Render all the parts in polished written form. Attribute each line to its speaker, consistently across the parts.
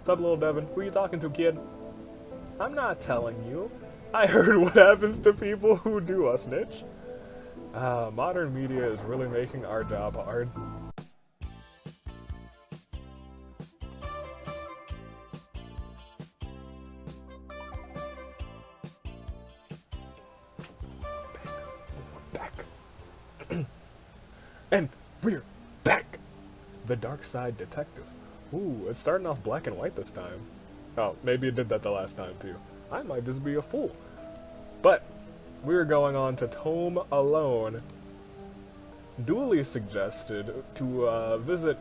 Speaker 1: What's up, little Devin? Who you talking to, kid? I'm not telling you. I heard what happens to people who do a snitch. Modern media is really making our job hard. Back. And we're back! The Darkside detective. Ooh, it's starting off black and white this time. Oh, maybe it did that the last time too. I might just be a fool. But we're going on to Tome Alone. Dooley suggested a visit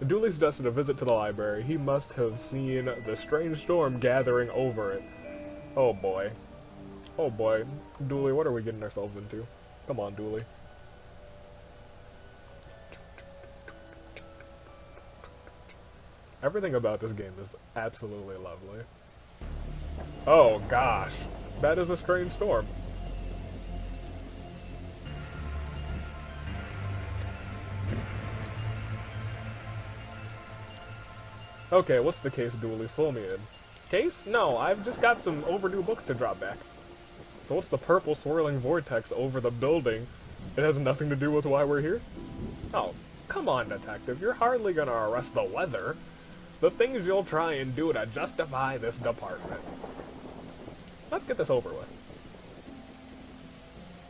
Speaker 1: to the library. He must have seen the strange storm gathering over it. Oh boy. Oh boy. Dooley, what are we getting ourselves into? Come on, Dooley. Everything about this game is absolutely lovely. Oh gosh, that is a strange storm. Okay, what's the case, Dooley? Fill me in. Case? No, I've just got some overdue books to drop back. So what's the purple swirling vortex over the building? It has nothing to do with why we're here? Oh, come on, detective. You're hardly gonna arrest the weather. The things you'll try and do to justify this department. Let's get this over with.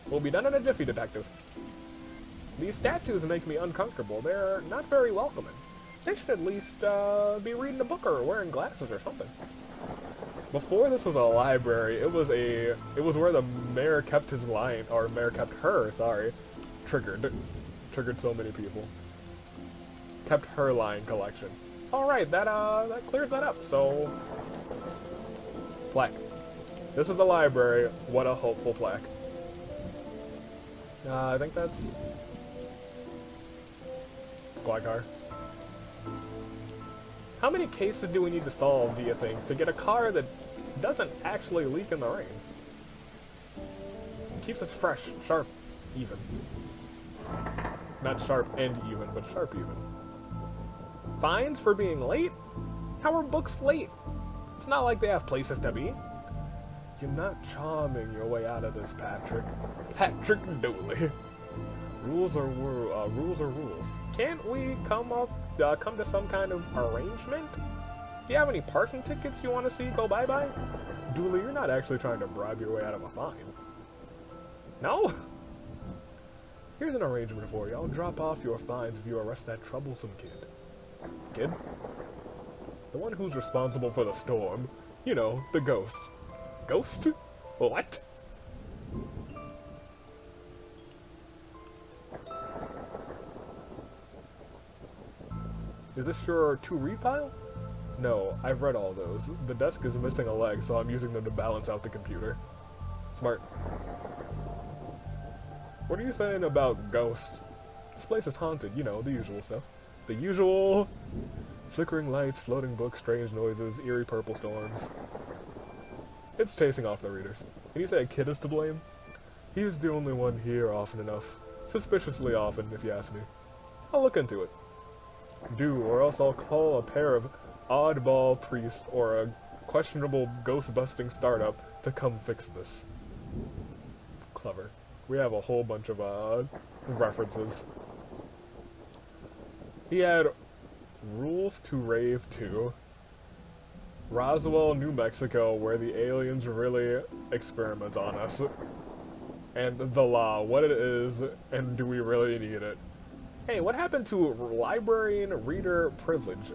Speaker 1: We'll be done in a jiffy, detective. These statues make me uncomfortable. They're not very welcoming. They should at least be reading a book or wearing glasses or something. Before this was a library, it was where the mayor kept his line, or mayor kept her, sorry. Triggered so many people. Kept her line collection. Alright, that clears that up, so... Plaque. This is a library. What a hopeful plaque. I think that's... Squad car. How many cases do we need to solve, do you think, to get a car that doesn't actually leak in the rain? Keeps us fresh, sharp, even. Not sharp and even, but sharp even. Fines for being late? How are books late? It's not like they have places to be. You're not charming your way out of this, Patrick. Patrick Dooley. Rules are rules. Can't we come to some kind of arrangement? Do you have any parking tickets you want to see go bye-bye? Dooley, you're not actually trying to bribe your way out of a fine. No? Here's an arrangement for you. I'll drop off your fines if you arrest that troublesome kid. Kid? The one who's responsible for the storm. You know, the ghost. Ghost? What? Is this your to-read pile? No, I've read all those. The desk is missing a leg, so I'm using them to balance out the computer. Smart. What are you saying about ghosts? This place is haunted, you know, the usual stuff. The usual... Flickering lights, floating books, strange noises, eerie purple storms. It's chasing off the readers. Can you say a kid is to blame? He's the only one here often enough. Suspiciously often, if you ask me. I'll look into it. Do, or else I'll call a pair of oddball priests or a questionable ghost-busting startup to come fix this. Clever. We have a whole bunch of references. He had Rules to Rave 2, Roswell, New Mexico, where the aliens really experiment on us, and The Law, what it is, and do we really need it? Hey, what happened to librarian reader privilege?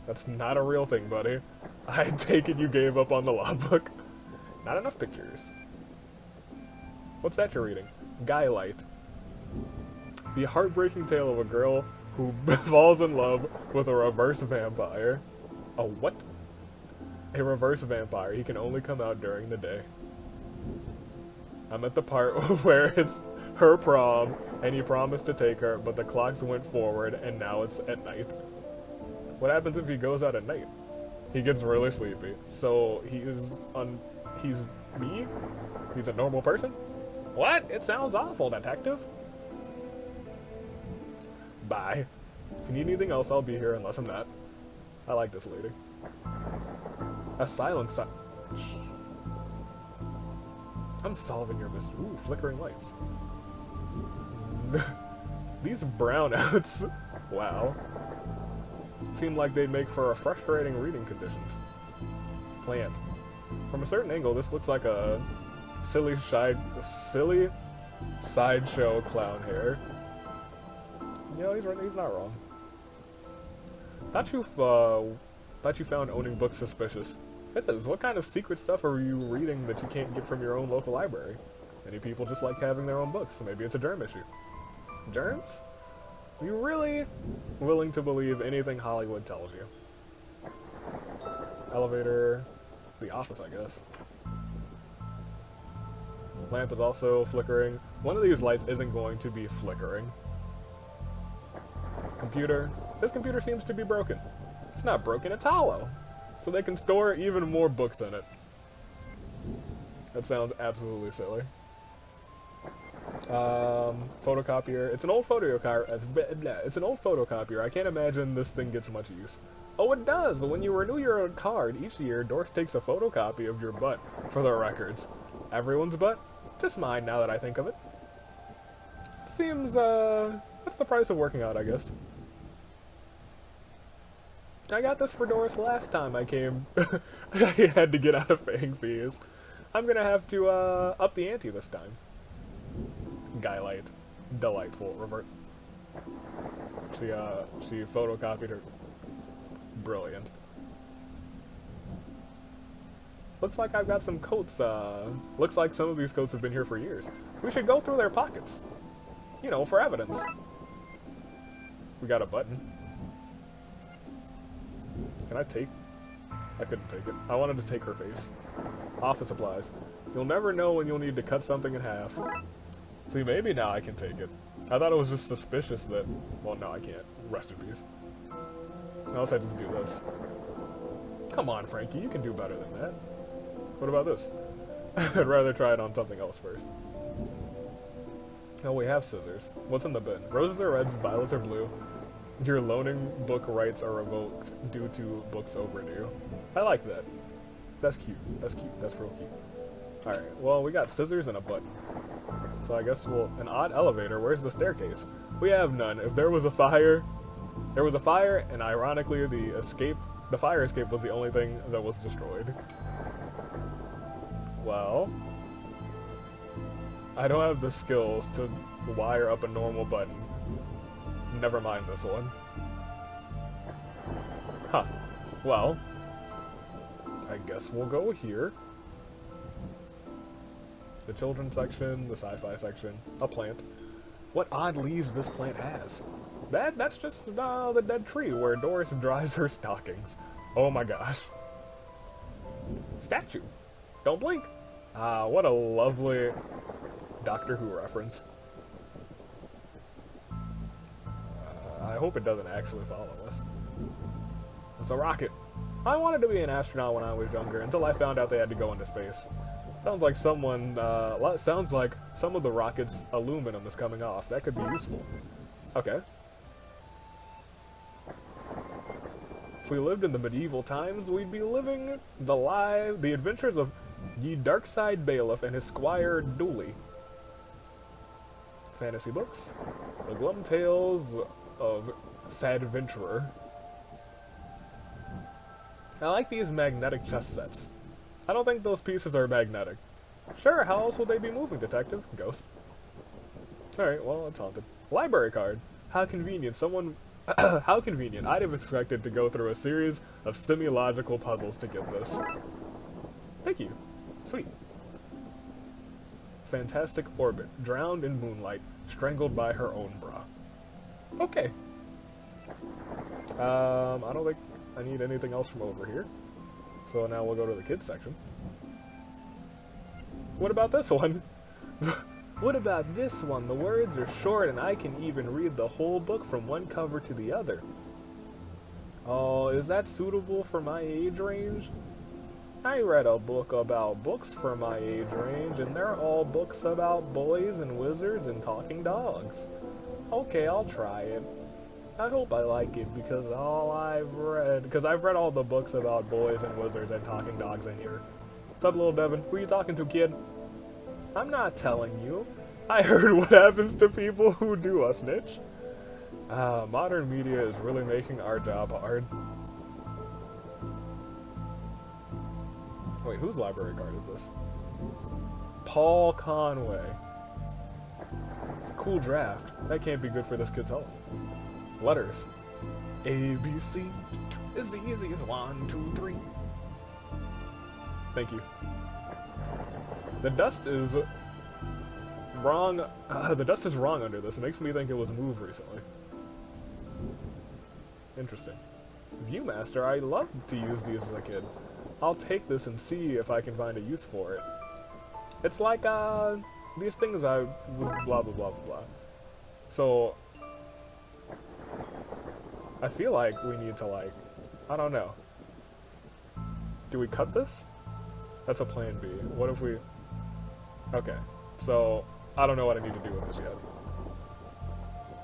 Speaker 1: That's not a real thing, buddy. I take it you gave up on the law book. Not enough pictures. What's that you're reading? Guylight. The heartbreaking tale of a girl who falls in love with a reverse vampire. A what? A reverse vampire. He can only come out during the day. I'm at the part where it's her prom, and he promised to take her, but the clocks went forward, and now it's at night. What happens if he goes out at night? He gets really sleepy. So he's me? He's a normal person? What? It sounds awful, detective. Bye. If you need anything else, I'll be here unless I'm not. I like this lady. A silent I'm solving your mystery. Ooh, flickering lights. These brownouts, wow, seem like they'd make for a frustrating reading conditions. Plant. From a certain angle, this looks like a silly sideshow clown hair. You know, he's not wrong. Thought you found owning books suspicious. It is. What kind of secret stuff are you reading that you can't get from your own local library? Many people just like having their own books, so maybe it's a germ issue. Germs? Are you really willing to believe anything Hollywood tells you? Elevator. The office, I guess. Lamp is also flickering. One of these lights isn't going to be flickering. Computer. This computer seems to be broken. It's not broken, it's hollow. So they can store even more books in it. That sounds absolutely silly. Photocopier. It's an old photocopier. It's an old photocopier. I can't imagine this thing gets much use. Oh, it does! When you renew your card each year, Doris takes a photocopy of your butt for the records. Everyone's butt? Just mine, now that I think of it. Seems, that's the price of working out, I guess. I got this for Doris last time I came. I had to get out of paying fees. I'm gonna have to, up the ante this time. Guylight. Delightful. Revert. She photocopied her. Brilliant. Looks like I've got some coats, looks like some of these coats have been here for years. We should go through their pockets. You know, for evidence. We got a button. Can I take? I couldn't take it. I wanted to take her face. Office supplies. You'll never know when you'll need to cut something in half. See, maybe now I can take it. I thought it was just suspicious that... Well, no, I can't. Rest in peace. Else I just do this. Come on, Frankie, you can do better than that. What about this? I'd rather try it on something else first. Oh, we have scissors. What's in the bin? Roses are reds, violets are blue. Your loaning book rights are revoked due to books overdue. I like that. That's cute. That's cute. That's real cute. Alright, well, we got scissors and a button. So I guess we'll... An odd elevator. Where's the staircase? We have none. If there was a fire... There was a fire, and ironically, the fire escape was the only thing that was destroyed. Well... I don't have the skills to wire up a normal button. Never mind this one. Huh. Well... I guess we'll go here. The children's section, the sci-fi section, a plant. What odd leaves this plant has? That's just the dead tree where Doris dries her stockings. Oh my gosh. Statue. Don't blink. Ah, what a lovely Doctor Who reference. I hope it doesn't actually follow us. It's a rocket. I wanted to be an astronaut when I was younger until I found out they had to go into space. Sounds like some of the rocket's aluminum is coming off. That could be useful. Okay. If we lived in the medieval times, we'd be living the adventures of ye Darkside bailiff and his squire Dooley. Fantasy books. The glum tales of sad adventurer. I like these magnetic chess sets. I don't think those pieces are magnetic. Sure, how else would they be moving, detective? Ghost. Alright, well, it's haunted. Library card. How convenient. How convenient. I'd have expected to go through a series of semi-logical puzzles to get this. Thank you. Sweet. Fantastic orbit. Drowned in moonlight. Strangled by her own bra. Okay. I don't think I need anything else from over here. So now we'll go to the kids section. What about this one? What about this one? The words are short and I can even read the whole book from one cover to the other. Oh, is that suitable for my age range? I read a book about books for my age range, and they're all books about boys and wizards and talking dogs. Okay, I'll try it. I hope I like it because I've read all the books about boys and wizards and talking dogs in here. What's up, little Devin? Who you talking to, kid? I'm not telling you. I heard what happens to people who do a snitch. Modern media is really making our job hard. Wait, whose library card is this? Paul Conway. Cool draft. That can't be good for this kid's health. Letters. A, B, C, as easy as 1, 2, 3. Thank you. The dust is wrong. The dust is wrong under this. It makes me think it was moved recently. Interesting. Viewmaster, I loved to use these as a kid. I'll take this and see if I can find a use for it. It's like, these things I was blah blah blah blah blah. So, I feel like we need to, like, I don't know. Do we cut this? That's a plan B. What if we... Okay, so, I don't know what I need to do with this yet.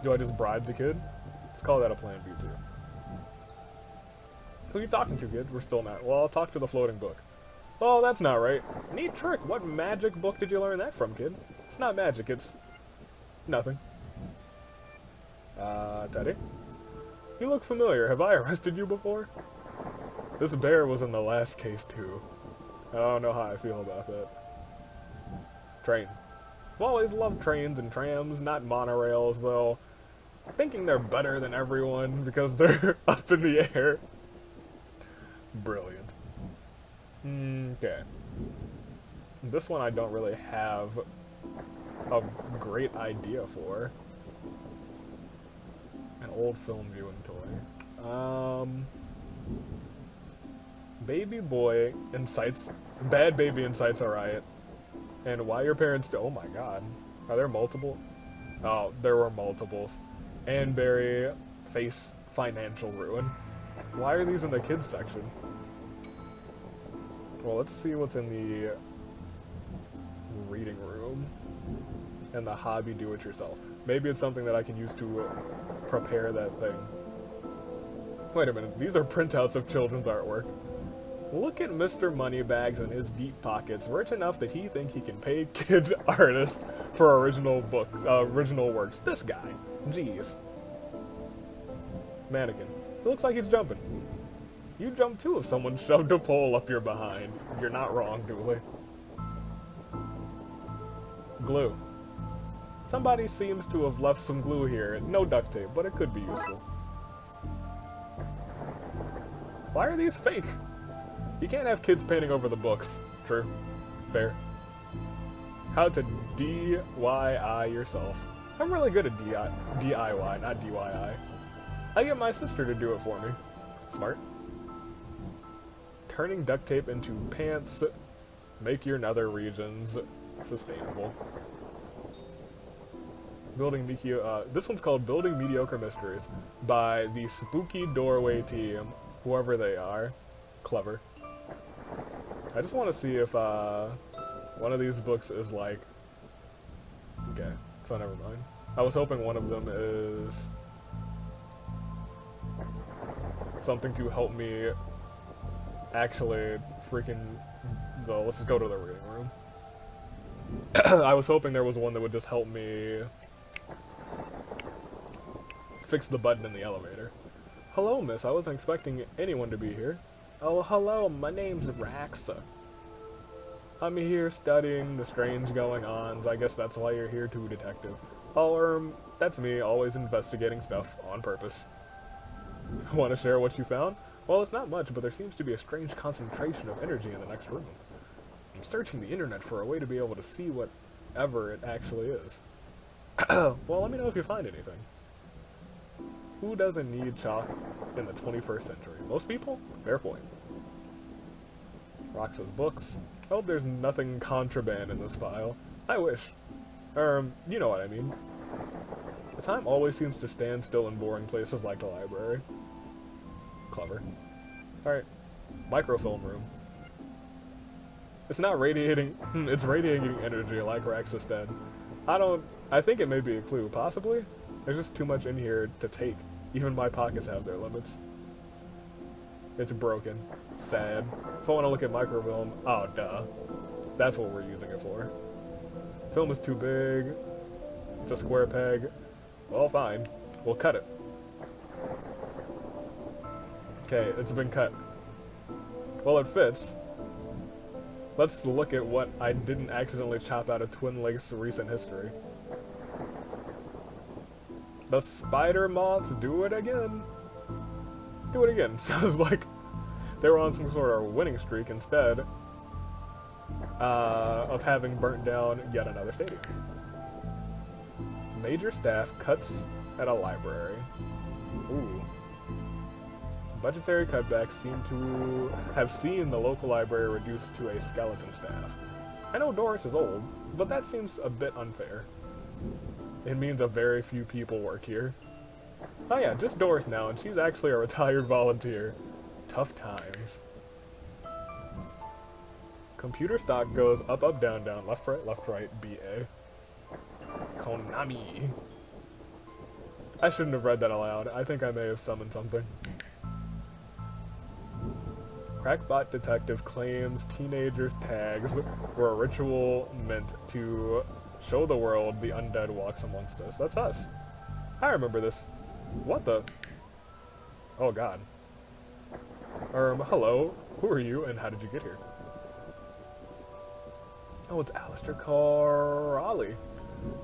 Speaker 1: Do I just bribe the kid? Let's call that a plan B too. Who are you talking to, kid? We're still not. Well, I'll talk to the floating book. Oh, that's not right. Neat trick. What magic book did you learn that from, kid? It's not magic, it's... nothing. Teddy? You look familiar. Have I arrested you before? This bear was in the last case, too. I don't know how I feel about that. Train. I've always loved trains and trams, not monorails, though. Thinking they're better than everyone because they're up in the air. Brilliant. Okay. This one I don't really have a great idea for. An old film viewing toy. Baby boy incites... Bad baby incites a riot. And why your parents... Oh my god. Are there multiple? Oh, there were multiples. Anbury face financial ruin. Why are these in the kids section? Well, let's see what's in the reading room and the hobby do-it-yourself. Maybe it's something that I can use to prepare that thing. Wait a minute, these are printouts of children's artwork. Look at Mr. Moneybags in his deep pockets, rich enough that he think he can pay kid artists for original works. This guy. Jeez. Mannequin. It looks like he's jumping. You jump too if someone shoved a pole up your behind. You're not wrong, Dooley. Glue. Somebody seems to have left some glue here. No duct tape, but it could be useful. Why are these fake? You can't have kids painting over the books. True. Fair. How to DIY yourself. I'm really good at DIY, not DIY. I get my sister to do it for me. Smart. Turning duct tape into pants. Make your nether regions sustainable. This one's called Building Mediocre Mysteries by the Spooky Doorway team, whoever they are. Clever. I just want to see if one of these books is like... Okay, so never mind. I was hoping one of them is something to help me actually freaking... let's just go to the reading room. I was hoping there was one that would just help me fix the button in the elevator. Hello, miss. I wasn't expecting anyone to be here. Oh, hello. My name's Raxa. I'm here studying the strange going-ons. I guess that's why you're here too, detective. Oh, that's me, always investigating stuff on purpose. Want to share what you found? Well, it's not much, but there seems to be a strange concentration of energy in the next room. I'm searching the internet for a way to be able to see whatever it actually is. Well, let me know if you find anything. Who doesn't need chalk in the 21st century? Most people? Fair point. Roxa's books. I hope there's nothing contraband in this file. I wish. You know what I mean. The time always seems to stand still in boring places like the library. Clever. Alright. Microfilm room. It's not radiating... it's radiating energy like Raxa said. I think it may be a clue. Possibly? There's just too much in here to take. Even my pockets have their limits. It's broken. Sad. If I want to look at microfilm, oh duh. That's what we're using it for. Film is too big. It's a square peg. Well, fine. We'll cut it. Okay, it's been cut. Well, it fits. Let's look at what I didn't accidentally chop out of Twin Lakes' recent history. The spider moths do it again. Do it again. Sounds like they were on some sort of winning streak instead of having burnt down yet another stadium. Major staff cuts at a library. Ooh. Budgetary cutbacks seem to have seen the local library reduced to a skeleton staff. I know Doris is old, but that seems a bit unfair. It means a very few people work here. Oh yeah, just Doris now, and she's actually a retired volunteer. Tough times. Computer stock goes up, up, down, down, left, right, BA. Konami. I shouldn't have read that aloud. I think I may have summoned something. Crackbot detective claims teenagers' tags were a ritual meant to show the world the undead walks amongst us. That's us. I remember this. What the? Oh god. Hello. Who are you and how did you get here? Oh, it's Alistair Corrali.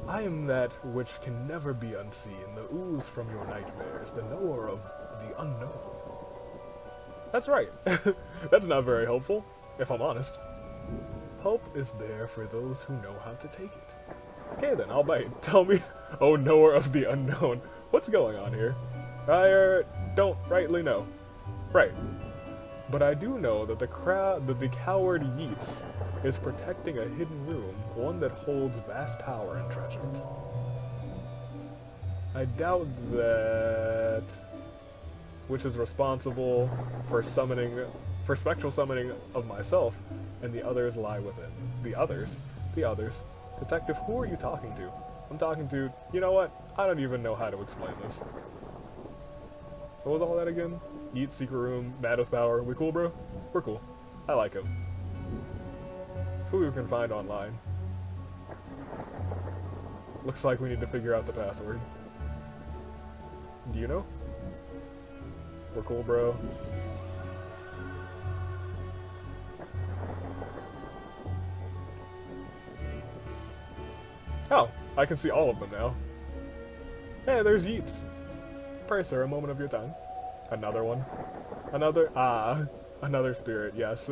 Speaker 1: I am that which can never be unseen, the ooze from your nightmares, the knower of the unknown. That's right. That's not very helpful, if I'm honest. Hope is there for those who know how to take it. Okay then, I'll bite. Tell me, oh knower of the unknown, what's going on here? I don't rightly know. Right. But I do know that the coward Yeats is protecting a hidden room, one that holds vast power and treasures. I doubt that which is responsible for spectral summoning of myself, and the others lie within. The others? Detective, who are you talking to? I'm talking to, you know what? I don't even know how to explain this. What was all that again? Eat, secret room, mad with power. We cool, bro? We're cool. I like him. It's who we can find online. Looks like we need to figure out the password. Do you know? We're cool, bro. Oh, I can see all of them now. Hey, there's Yeats. Pray, sir, a moment of your time. Another one. Another spirit, yes.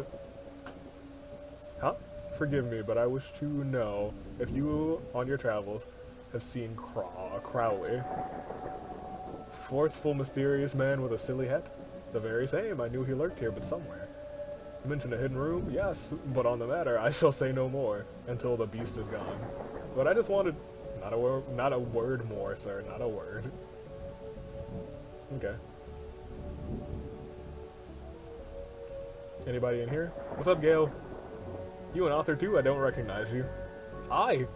Speaker 1: Huh? Forgive me, but I wish to know if you, on your travels, have seen Crowley. Forceful, mysterious man with a silly hat? The very same. I knew he lurked here, but somewhere. You mentioned a hidden room? Yes, but on the matter, I shall say no more, until the beast is gone. But I just wanted... Not a word more, sir. Not a word. Okay. Anybody in here? What's up, Gale? You an author too? I don't recognize you. Hi!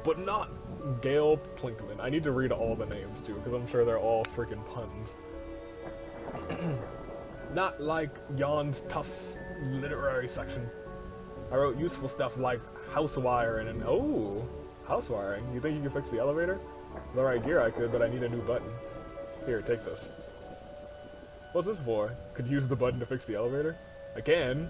Speaker 1: But not Gale Plinkman. I need to read all the names too, because I'm sure they're all freaking puns. Not like Jan's Tufts literary section. I wrote useful stuff like housewiring and... Oh! Housewiring? You think you can fix the elevator? With the right gear I could, but I need a new button. Here, take this. What's this for? Could use the button to fix the elevator? I can.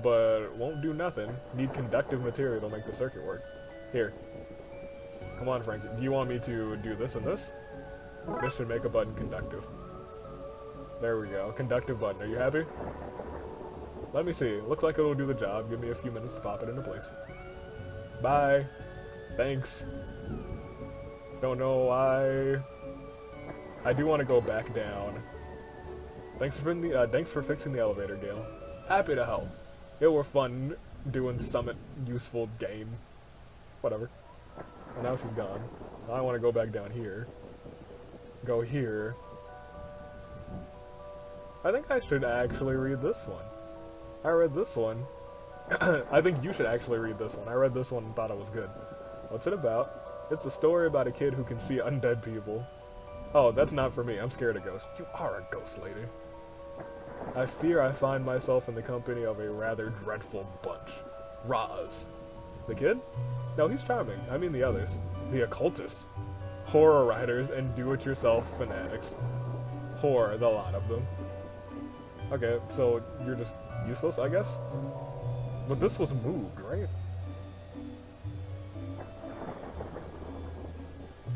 Speaker 1: But won't do nothing. Need conductive material to make the circuit work. Here. Come on, Frank. Do you want me to do this and this? This should make a button conductive. There we go. Conductive button. Are you happy? Let me see. Looks like it'll do the job. Give me a few minutes to pop it into place. Bye. Thanks. Don't know why. I do want to go back down. Thanks for fixing the elevator, Gale. Happy to help. It were fun doing Summit useful game. Whatever. Well, now she's gone. Now I want to go back down here. Go here. I think I should actually read this one. I read this one. I think you should actually read this one. I read this one and thought it was good. What's it about? It's the story about a kid who can see undead people. Oh, that's not for me. I'm scared of ghosts. You are a ghost lady. I fear I find myself in the company of a rather dreadful bunch. Roz. The kid? No, he's charming. I mean the others. The occultists. Horror writers and do-it-yourself fanatics. Horror, the lot of them. Okay, so you're just useless, I guess? But this was moved, right?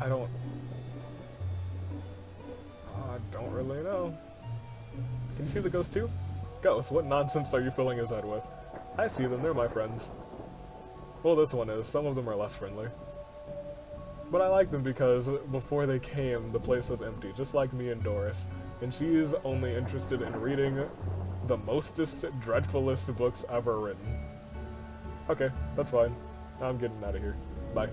Speaker 1: I don't really know. Can you see the ghost too? Ghost, what nonsense are you filling his head with? I see them, they're my friends. Well, this one is. Some of them are less friendly. But I like them because before they came, the place was empty, just like me and Doris. And she's only interested in reading the mostest, dreadfulest books ever written. Okay, that's fine. I'm getting out of here. Bye.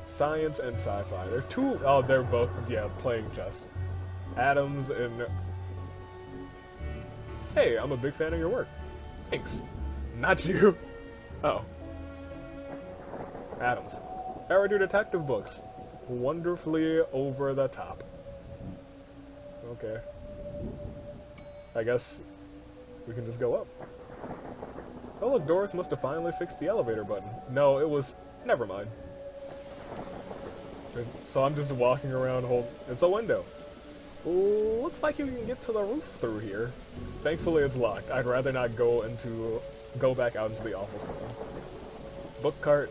Speaker 1: Science and sci-fi. There's two. Oh, they're both, yeah, playing chess. Adams and... Hey, I'm a big fan of your work. Thanks. Not you. Oh. Adams. Ever do detective books? Wonderfully over the top. Okay. I guess we can just go up. Oh look, Doris must have finally fixed the elevator button. No, it was... Never mind. So I'm just walking around It's a window. Looks like you can get to the roof through here. Thankfully it's locked. I'd rather not go back out into the office with them. Book cart.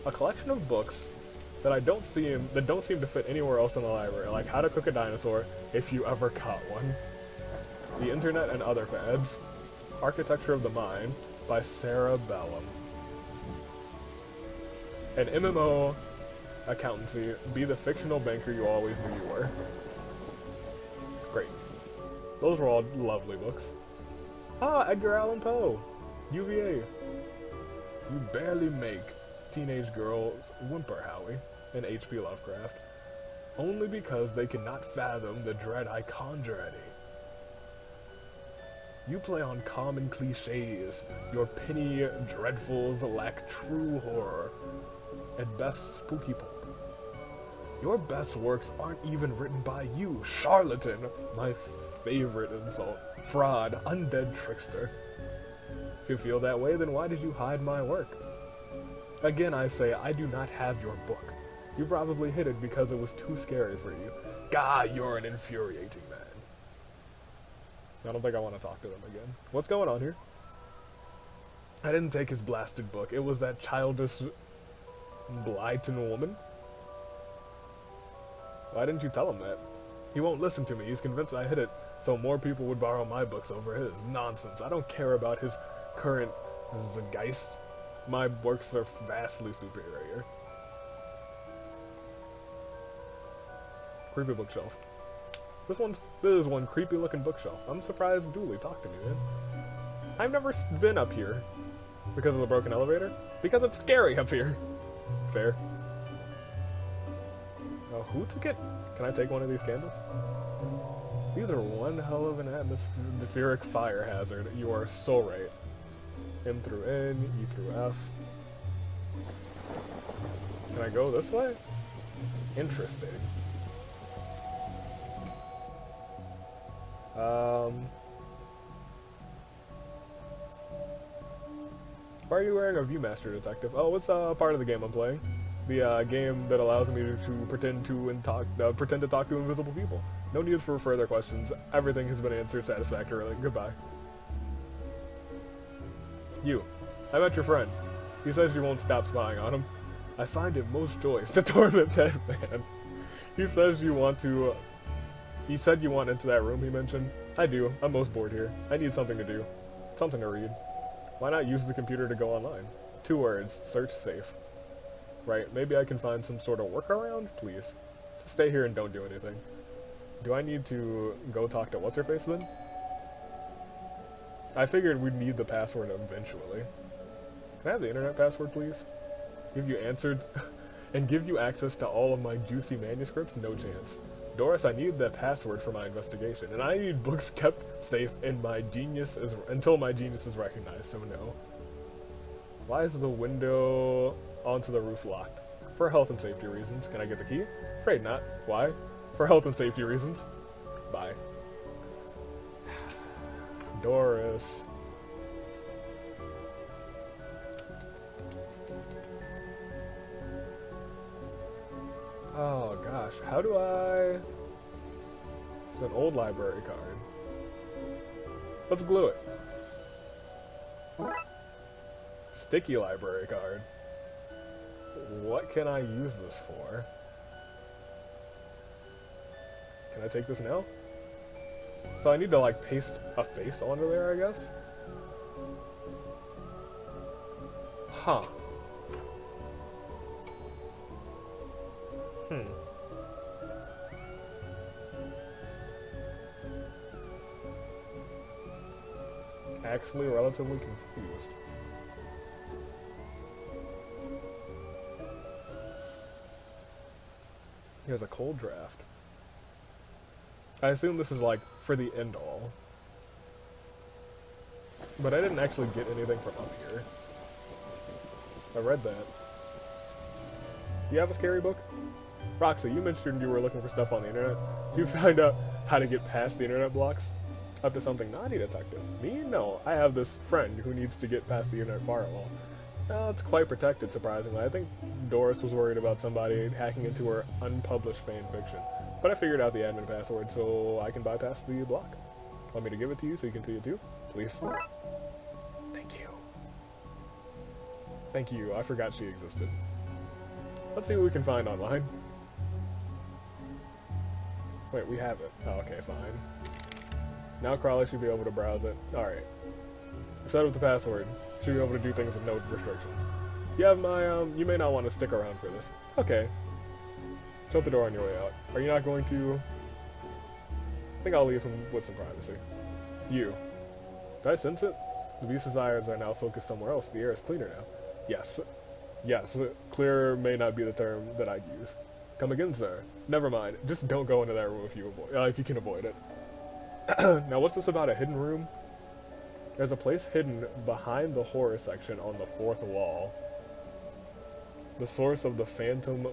Speaker 1: A collection of books that don't seem to fit anywhere else in the library, like How to Cook a Dinosaur, if you ever caught one. The Internet and Other Fads. Architecture of the Mind by Sarah Bellum. An MMO accountancy, be the fictional banker you always knew you were. Great. Those were all lovely books. Ah, Edgar Allan Poe. UVA. You barely make teenage girls whimper, Howie, and H.P. Lovecraft. Only because they cannot fathom the dread I conjure at it. You play on common cliches. Your penny dreadfuls lack true horror. At best, spooky pulp. Your best works aren't even written by you, charlatan, my favorite insult. Fraud, undead trickster. If you feel that way, then why did you hide my work? Again, I say, I do not have your book. You probably hid it because it was too scary for you. God, you're an infuriating man. I don't think I want to talk to them again. What's going on here? I didn't take his blasted book. It was that childish Blyton woman. Why didn't you tell him that? He won't listen to me. He's convinced I hid it, so more people would borrow my books over his. Nonsense. I don't care about his current zeitgeist. My works are vastly superior. Creepy bookshelf. This is one creepy looking bookshelf. I'm surprised Dooley talked to me, man. I've never been up here. Because of the broken elevator? Because it's scary up here. Fair. Oh, who took it? Can I take one of these candles? These are one hell of an atmospheric fire hazard. You are so right. M through N, E through F. Can I go this way? Interesting. Why are you wearing a Viewmaster, Detective? Oh, it's part of the game I'm playing. The game that allows me to pretend to talk to invisible people. No need for further questions. Everything has been answered satisfactorily. Goodbye. You. I met your friend. He says you won't stop spying on him. I find it most joyous to torment that man. He says you want to... He said you want into that room he mentioned. I do. I'm most bored here. I need something to do. Something to read. Why not use the computer to go online? 2 words. Search safe. Right, maybe I can find some sort of workaround? Please. Just stay here and don't do anything. Do I need to go talk to What's-Her-Face then? I figured we'd need the password eventually. Can I have the internet password, please? Give you answered... and give you access to all of my juicy manuscripts? No chance. Doris, I need the password for my investigation, and I need books kept safe and until my genius is recognized, so no. Why is the window onto the roof locked? For health and safety reasons. Can I get the key? Afraid not. Why? For health and safety reasons. Bye. Doris. Oh gosh, how do I... It's an old library card. Let's glue it. Sticky library card. What can I use this for? Can I take this now? So I need to like paste a face onto there, I guess? Huh. Actually relatively confused. Here's a cold draft. I assume this is like for the end all. But I didn't actually get anything from up here. I read that. Do you have a scary book? Roxy, you mentioned you were looking for stuff on the internet. You find out how to get past the internet blocks? Up to something naughty, detective. Me? No. I have this friend who needs to get past the internet firewall. It's quite protected, surprisingly. I think Doris was worried about somebody hacking into her unpublished fan fiction. But I figured out the admin password so I can bypass the block. Want me to give it to you so you can see it too? Please. Thank you. Thank you. I forgot she existed. Let's see what we can find online. Wait, we have it. Oh, okay, fine. Now Crawley should be able to browse it. Alright. Set up the password. Should be able to do things with no restrictions. You have my, you may not want to stick around for this. Okay. Shut the door on your way out. Are you not going to... I think I'll leave him with some privacy. You. Did I sense it? The beast's eyes are now focused somewhere else. The air is cleaner now. Yes. Yes. Clearer may not be the term that I'd use. Come again, sir. Never mind. Just don't go into that room if you can avoid it. Now, what's this about a hidden room? There's a place hidden behind the horror section on the fourth wall. The source of the phantom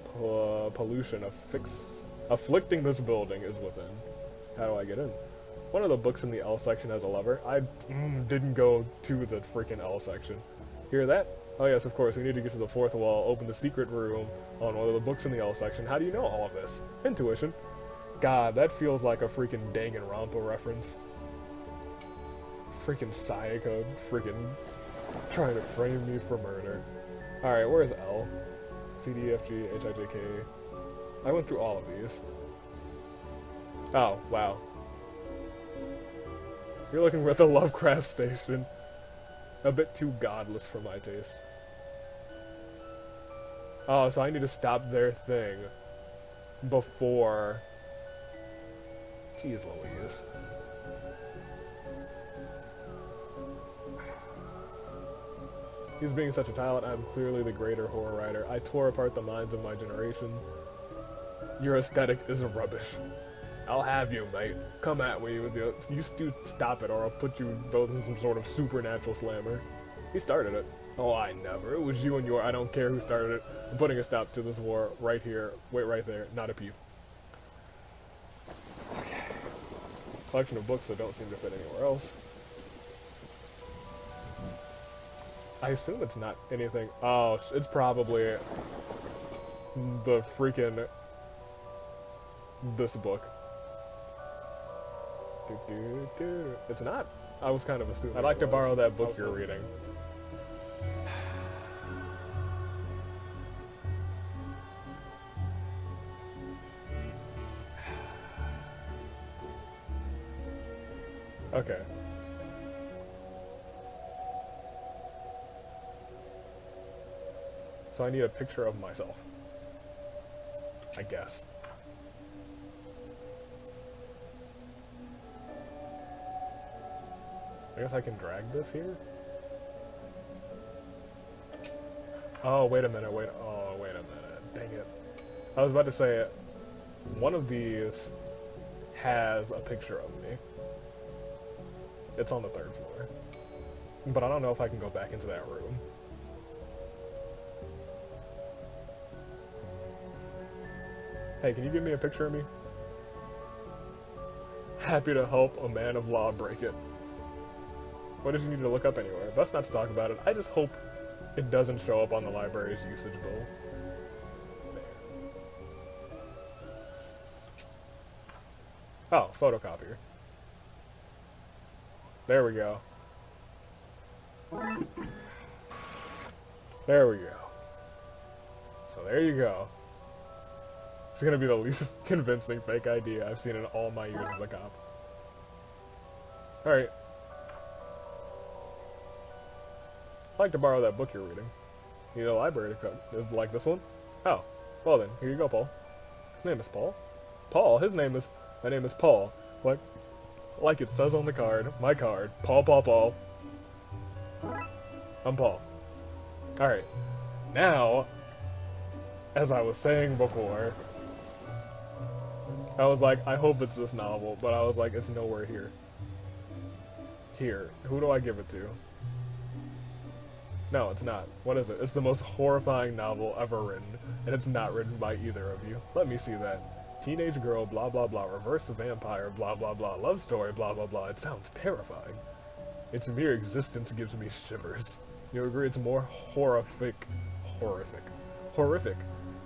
Speaker 1: pollution afflicting this building is within. How do I get in? One of the books in the L section has a lever. I didn't go to the freaking L section. Hear that? Oh yes, of course, we need to get to the fourth wall, open the secret room on one of the books in the L section. How do you know all of this? Intuition. God, that feels like a freaking Danganronpa reference. Freaking psycho, freaking trying to frame me for murder. Alright, where's L? C, D, F, G, H, I, J, K. I went through all of these. Oh, wow. You're looking at the Lovecraft station. A bit too godless for my taste. Oh, so I need to stop their thing before... Jeez Louise. He's being such a talent, I'm clearly the greater horror writer. I tore apart the minds of my generation. Your aesthetic is rubbish. I'll have you, mate. Come at me with you. You stop it, or I'll put you both in some sort of supernatural slammer. He started it. Oh, I never. It was you and your I don't care who started it. I'm putting a stop to this war right here. Wait, right there. Not a peep. Okay. Collection of books that don't seem to fit anywhere else. I assume it's not anything. Oh, it's probably the freaking this book. It's not. I was kind of assuming. I'd like to borrow that book you're reading. Okay. So I need a picture of myself. I guess. I guess I can drag this here? Oh, wait a minute, wait a minute. Dang it. I was about to say, one of these has a picture of me. It's on the 3rd floor. But I don't know if I can go back into that room. Hey, can you give me a picture of me? Happy to help a man of law break it. What does you need to look up anywhere? That's not to talk about it. I just hope it doesn't show up on the library's usage bill. There. Oh, photocopier. There we go. There we go. So there you go. It's gonna be the least convincing fake ID I've seen in all my years as a cop. Alright. I'd like to borrow that book you're reading. You need a library to come. Is it like this one? Oh. Well then, here you go, Paul. His name is Paul. Paul? His name is... My name is Paul. Like it says on the card. My card. Paul, Paul, Paul. I'm Paul. Alright. Now, as I was saying before, I was like, I hope it's this novel, but I was like, it's nowhere here. Here. Who do I give it to? No, it's not. What is it? It's the most horrifying novel ever written, and it's not written by either of you. Let me see that. Teenage girl, blah blah blah, reverse vampire, blah blah blah, love story, blah blah blah. It sounds terrifying. Its mere existence gives me shivers. You agree it's more horrific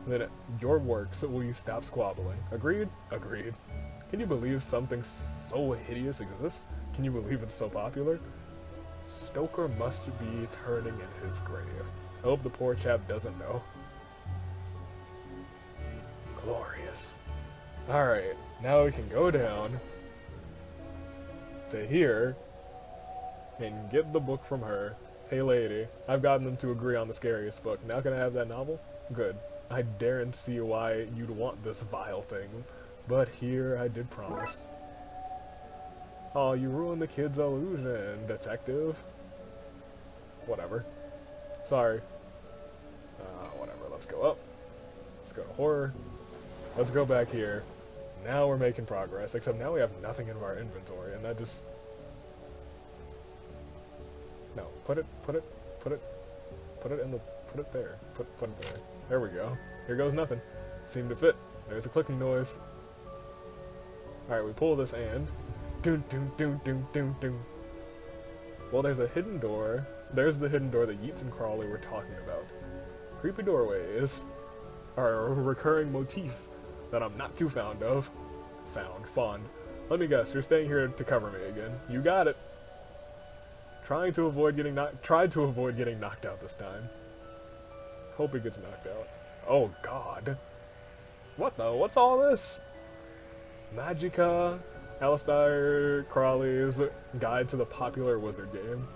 Speaker 1: than your works. Will you stop squabbling? Agreed? Agreed. Can you believe something so hideous exists? Can you believe it's so popular? Stoker must be turning in his grave. I hope the poor chap doesn't know. Glorious. Alright, now we can go down to here and get the book from her. Hey lady, I've gotten them to agree on the scariest book. Now can I have that novel? Good. I daren't see why you'd want this vile thing, but here I did promise. Oh, you ruined the kid's illusion, detective. Whatever. Sorry. Whatever, let's go up. Let's go to horror. Let's go back here. Now we're making progress, except now we have nothing in our inventory, and that just... No, put it in the, put it there. Put it there. There we go. Here goes nothing. Seemed to fit. There's a clicking noise. Alright, we pull this and... Doon, doon, doon, doon, doon, doon. Well, there's a hidden door. There's the hidden door that Yeats and Crawley were talking about. Creepy doorways are a recurring motif that I'm not too fond of. Fond. Let me guess, you're staying here to cover me again. You got it. Tried to avoid getting knocked out this time. Hope he gets knocked out. Oh god. What the? What's all this? Magica. Alistair Crowley's Guide to the Popular Wizard Game.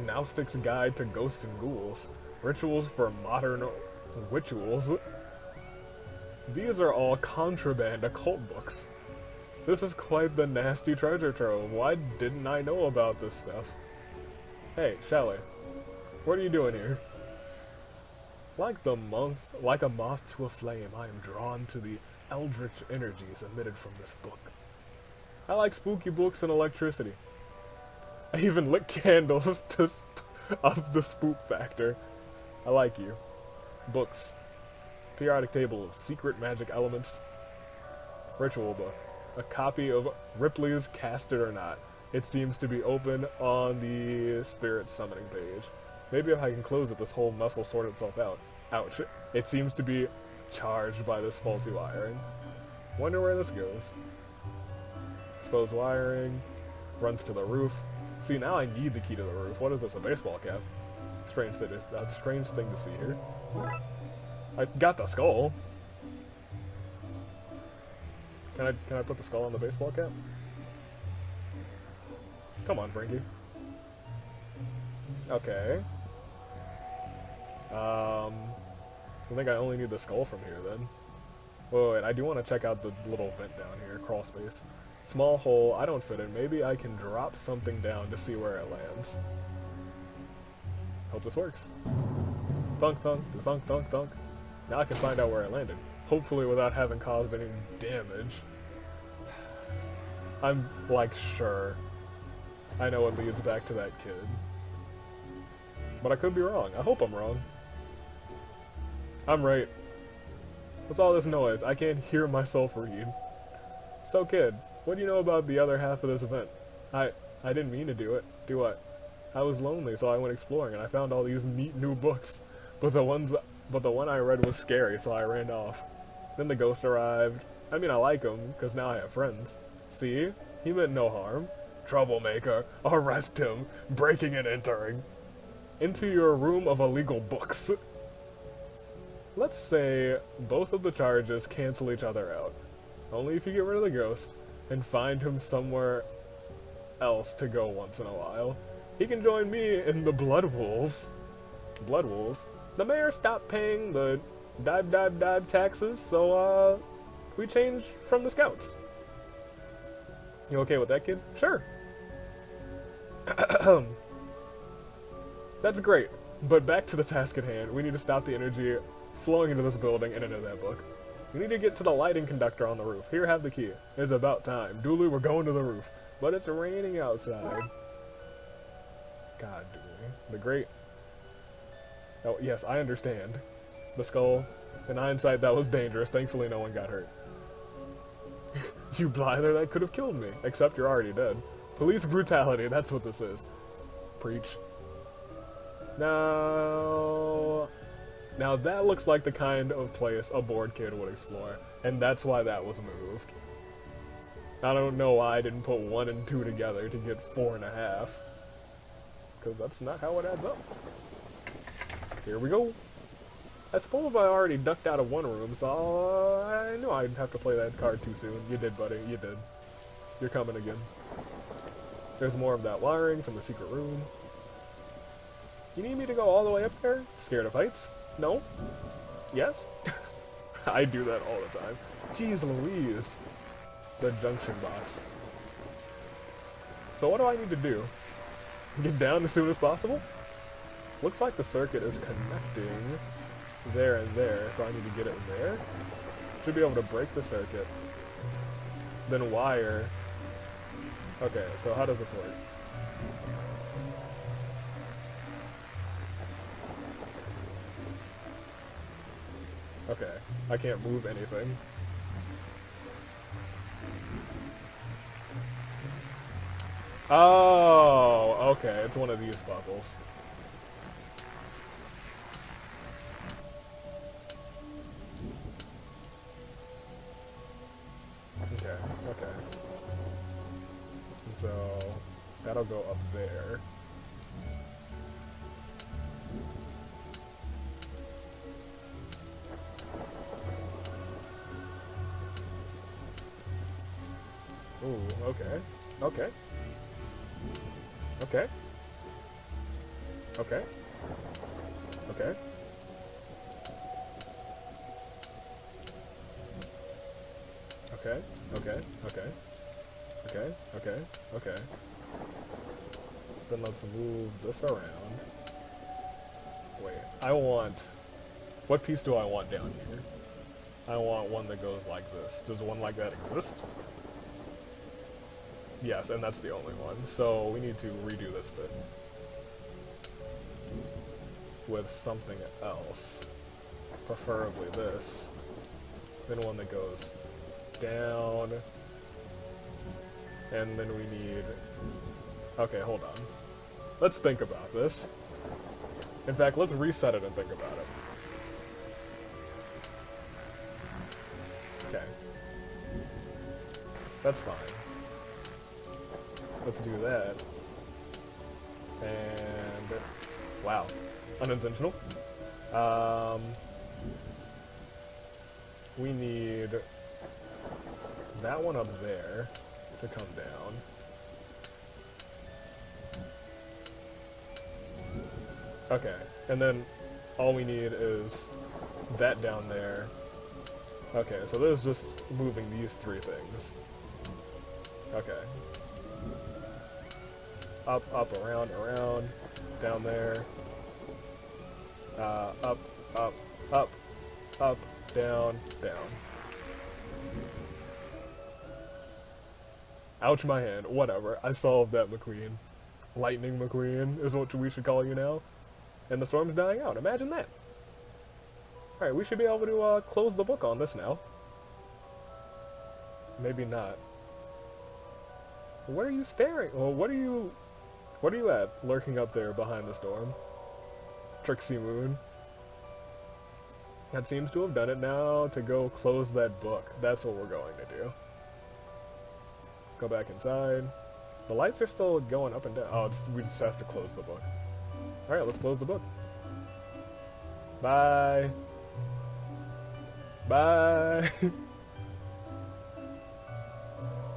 Speaker 1: Noustic's Guide to Ghosts and Ghouls. Rituals for Modern Rituals. These are all contraband occult books. This is quite the nasty treasure trove. Why didn't I know about this stuff? Hey, Shelley. What are you doing here? Like a moth to a flame, I am drawn to the eldritch energies emitted from this book. I like spooky books and electricity. I even lit candles to up the spook factor. I like you. Books. Periodic table of secret magic elements. Ritual book. A copy of Ripley's Cast It or Not. It seems to be open on the spirit summoning page. Maybe if I can close it, this whole mess will sort itself out. Ouch. It seems to be charged by this faulty wiring. Wonder where this goes. Exposed wiring. Runs to the roof. See, now I need the key to the roof. What is this, a baseball cap? Strange thing to see here. I got the skull. Can I put the skull on the baseball cap? Come on, Frankie. Okay. I think I only need the skull from here then. Wait, I do want to check out the little vent down here, crawl space. Small hole, I don't fit in. Maybe I can drop something down to see where it lands. Hope this works. Thunk, thunk, thunk, thunk, thunk. Now I can find out where it landed. Hopefully without having caused any damage. I'm, like, sure. I know it leads back to that kid. But I could be wrong. I hope I'm wrong. I'm right. What's all this noise? I can't hear myself read. So kid, what do you know about the other half of this event? I didn't mean to do it. Do what? I was lonely, so I went exploring and I found all these neat new books. But the one I read was scary, so I ran off. Then the ghost arrived. I mean, I like him, because now I have friends. See? He meant no harm. Troublemaker. Arrest him. Breaking and entering. Into your room of illegal books. Let's say both of the charges cancel each other out. Only if you get rid of the ghost and find him somewhere else to go once in a while. He can join me in the Blood Wolves. Blood Wolves? The mayor stopped paying the dive taxes, so we changed from the scouts. You okay with that, kid? Sure. That's great, but back to the task at hand. We need to stop the energy flowing into this building and into that book. We need to get to the lighting conductor on the roof. Here, have the key. It's about time. Dooley, we're going to the roof. But it's raining outside. God, Dooley. The great... Oh, yes, I understand. The skull. In hindsight, that was dangerous. Thankfully, no one got hurt. You blither, that could have killed me. Except you're already dead. Police brutality, that's what this is. Preach. Now that looks like the kind of place a bored kid would explore. And that's why that was moved. I don't know why I didn't put 1 and 2 together to get 4.5. Because that's not how it adds up. Here we go. I suppose I already ducked out of one room, so I knew I'd have to play that card too soon. You did, buddy. You did. You're coming again. There's more of that wiring from the secret room. You need me to go all the way up there? Scared of heights? No? Yes? I do that all the time. Jeez Louise. The junction box. So what do I need to do? Get down as soon as possible? Looks like the circuit is connecting there and there, so I need to get it there. Should be able to break the circuit. Then wire. Okay, so how does this work? Okay, I can't move anything. Oh, okay, it's one of these puzzles. Okay. So, that'll go up there. Ooh, okay. Okay. Okay. Okay. Okay. Okay. Okay. Okay. Okay. Okay. Okay. Then let's move this around. Wait, I want... What piece do I want down here? I want one that goes like this. Does one like that exist? Yes, and that's the only one. So we need to redo this bit with something else. Preferably this. Then one that goes down. And then we need... Okay, hold on. Let's think about this. In fact, let's reset it and think about it. Okay. That's fine. Let's do that. And... Wow. Unintentional. We need that one up there to come down. Okay, and then all we need is that down there. Okay, so this is just moving these three things. Okay. Up, up, around, around, down there. Up, up, up, up, down, down. Ouch my hand, whatever. I solved that, McQueen. Lightning McQueen is what we should call you now. And the storm's dying out, imagine that. Alright, we should be able to close the book on this now. Maybe not. What are you staring? Well, what are you at, lurking up there behind the storm? Trixie Moon. That seems to have done it now to go close that book. That's what we're going to do. Go back inside. The lights are still going up and down. Oh, we just have to close the book. Alright, let's close the book. Bye. Bye.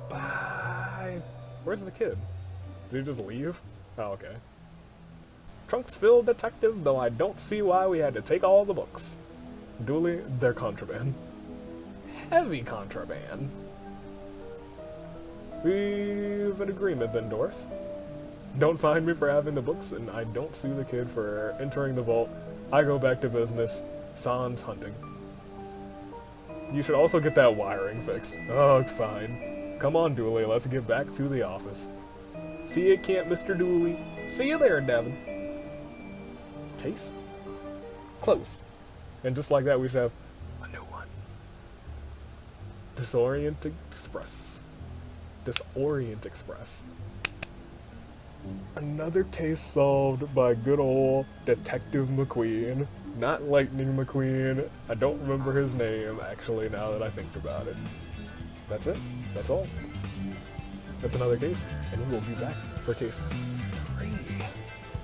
Speaker 1: Bye. Where's the kid? Did he just leave? Oh, okay. Trunksville detective, though I don't see why we had to take all the books. Duly, they're contraband. Heavy contraband. We've an agreement then, Doris. Don't find me for having the books, and I don't sue the kid for entering the vault. I go back to business. Sans hunting. You should also get that wiring fixed. Oh, fine. Come on, Dooley, let's get back to the office. See you at camp, Mr. Dooley. See you there, Devin. Case? Close. And just like that, we should have a new one. Disorient Express. Disorient Express. Another case solved by good old Detective McQueen. Not Lightning McQueen. I don't remember his name, actually, now that I think about it. That's it. That's all. That's another case, and we will be back for case 3.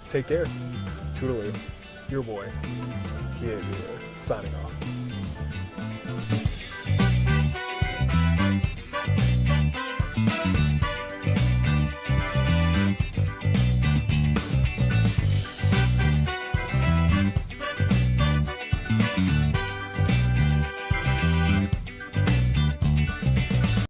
Speaker 1: Take care. Toodaloo. Your boy. Yeah, signing off.